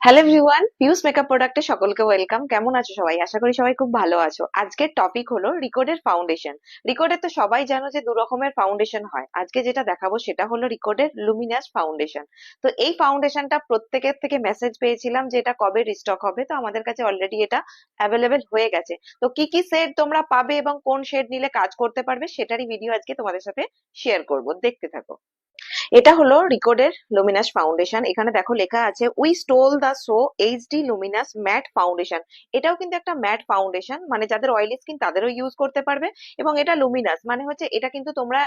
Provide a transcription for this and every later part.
Hello everyone, পিউস makeup প্রোডাক্টে সকলকে welcome. কেমন আছো সবাই? আশা করি সবাই খুব ভালো আছো। আজকের টপিক হলো রিকোডের ফাউন্ডেশন। রিকোডের তো সবাই জানো যে দু রকমের ফাউন্ডেশন হয়। আজকে যেটা দেখাবো সেটা হলো রিকোডের লুমিনাস ফাউন্ডেশন। তো এই ফাউন্ডেশনটা প্রত্যেকের থেকে মেসেজ পেয়েছিলাম যে এটা কবে রিস্টক হবে, তো আমাদের কাছে অলরেডি এটা অ্যাভেলেবেল হয়ে গেছে। তো কি কি শেড তোমরা পাবে এবং কোন শেড নিলে কাজ করতে পারবে সেটারই ভিডিও আজকে তোমাদের সাথে শেয়ার করব, দেখতে থাকো। এটা হলো রিকোডের লুমিনাস ফাউন্ডেশন। এখানে দেখো লেখা আছে we stole the show HD luminous matte foundation. এটাও কিন্তু একটা ম্যাট ফাউন্ডেশন, মানে যাদের অয়েলি স্কিন তাদেরও ইউজ করতে পারবে। এবং এটা লুমিনাস মানে হচ্ছে এটা কিন্তু তোমরা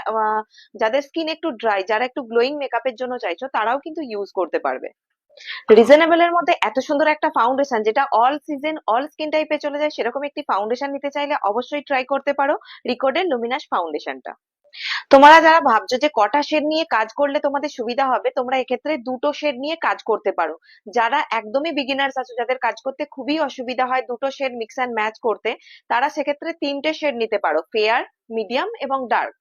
যাদের স্কিন একটু ড্রাই, যারা একটু গ্লোয়িং মেকআপের জন্য চাইছো তারাও কিন্তু ইউজ করতে পারবে। রিজনেবল এর মধ্যে এত সুন্দর একটা ফাউন্ডেশন যেটা অল সিজন অল স্কিন টাইপে চলে যায়, সেরকম একটি ফাউন্ডেশন নিতে চাইলে অবশ্যই ট্রাই করতে পারো রিকোডের লুমিনাস ফাউন্ডেশনটা। তোমরা যারা ভাবছো যে কটা শেড নিয়ে কাজ করলে তোমাদের সুবিধা হবে, তোমরা এক্ষেত্রে দুটো শেড নিয়ে কাজ করতে পারো। যারা একদমই বিগিনার্স আছো, যাদের কাজ করতে খুবই অসুবিধা হয় দুটো শেড মিক্স অ্যান্ড ম্যাচ করতে, তারা সেক্ষেত্রে তিনটে শেড নিতে পারো, ফেয়ার, মিডিয়াম এবং ডার্ক।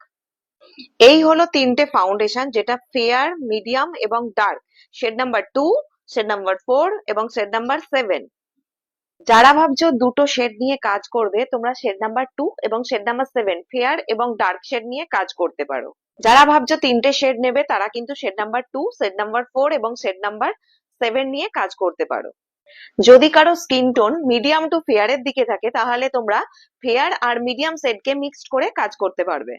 এই হলো তিনটে ফাউন্ডেশন, যেটা ফেয়ার, মিডিয়াম এবং dark. Shade number 2, shade number 4 এবং শেড নাম্বার 7। যারা ভাবছো দুটো শেড নিয়ে কাজ করবে, তোমরা শেড নাম্বার 2 এবং শেড নাম্বার 7 ফেয়ার এবং ডার্ক শেড নিয়ে কাজ করতে পারো। যারা ভাবছো তিনটে শেড নেবে, তারা কিন্তু শেড নাম্বার 2, শেড নাম্বার 4 এবং শেড নাম্বার 7 নিয়ে কাজ করতে পারো। যদি কারো skin tone medium to fair এর দিকে থাকে, তাহলে তোমরা ফেয়ার আর মিডিয়াম শেডকে মিক্সড করে কাজ করতে পারবে।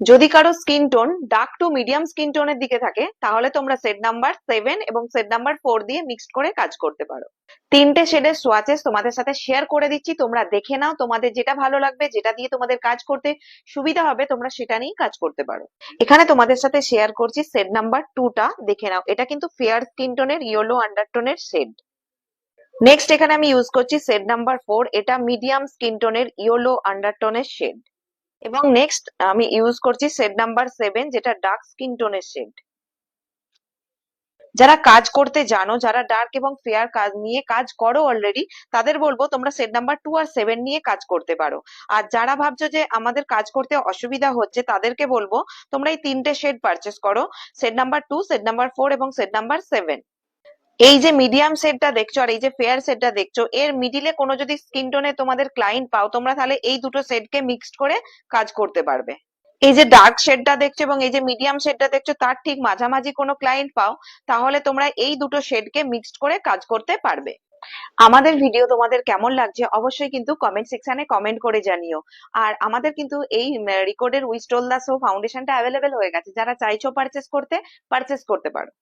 যদি কারো skin tone dark to medium skin টোনের দিকে থাকে, তাহলে তোমরা শেড নাম্বার 7 এবং শেড নাম্বার 4 দিয়ে মিক্সড করে কাজ করতে পারো। তিনটে শেডের সোয়াচেস তোমাদের সাথে শেয়ার করে দিচ্ছি, তোমরা দেখে নাও। তোমাদের যেটা ভালো লাগবে, যেটা দিয়ে তোমাদের কাজ করতে সুবিধা হবে, তোমরা সেটা নিয়েই কাজ করতে পারো। এখানে তোমাদের সাথে শেয়ার করছি শেড নাম্বার 2টা, দেখে নাও। এটা কিন্তু ফেয়ার স্কিন টোনের ইয়েলো আন্ডারটোনের শেড। নেক্সট এখানে আমি ইউজ করছি শেড নাম্বার 4। এটা মিডিয়াম স্কিন টোনের ইয়েলো আন্ডারটোনের শেড। এবং নেক্সট আমি ইউজ করছি শেড নাম্বার 7, যেটা ডার্ক স্কিন টোনের শেড। যারা কাজ করতে জানো, যারা ডার্ক এবং ফেয়ার কাজ নিয়ে কাজ করো অলরেডি, তাদের বলবো তোমরা সেট নাম্বার 2 আর 7 নিয়ে কাজ করতে পারো। আর যারা ভাবছো যে আমাদের কাজ করতে অসুবিধা হচ্ছে, তাদেরকে বলবো তোমরা এই তিনটে শেড পারচেস করো, সেট নাম্বার 2, সেট নাম্বার 4 এবং সেট নাম্বার 7। এই যে মিডিয়াম শেডটা দেখছো আর এই যে ফেয়ার শেডটা দেখছো, এর মিডিলে কোনো যদি স্কিন টোনে তোমাদের ক্লায়েন্ট পাও, তোমরা তাহলে এই দুটো শেডকে মিক্সড করে কাজ করতে পারবে। এই যে ডার্ক শেডটা দেখছো এবং এই যে মিডিয়াম শেডটা দেখছো, তার ঠিক মাঝামাঝি কোনো ক্লায়েন্ট পাও, তাহলে তোমরা এই দুটো শেডকে মিক্সড করে কাজ করতে পারবে। আমাদের ভিডিও তোমাদের কেমন লাগছে অবশ্যই কিন্তু কমেন্ট সেকশনে কমেন্ট করে জানিও। আর আমাদের কিন্তু এই রিকোডের উই স্টোল দা সো ফাউন্ডেশনটা অ্যাভেলেবেল হয়ে গেছে। যারা চাইছো পারচেস করতে, পারচেস করতে পারো।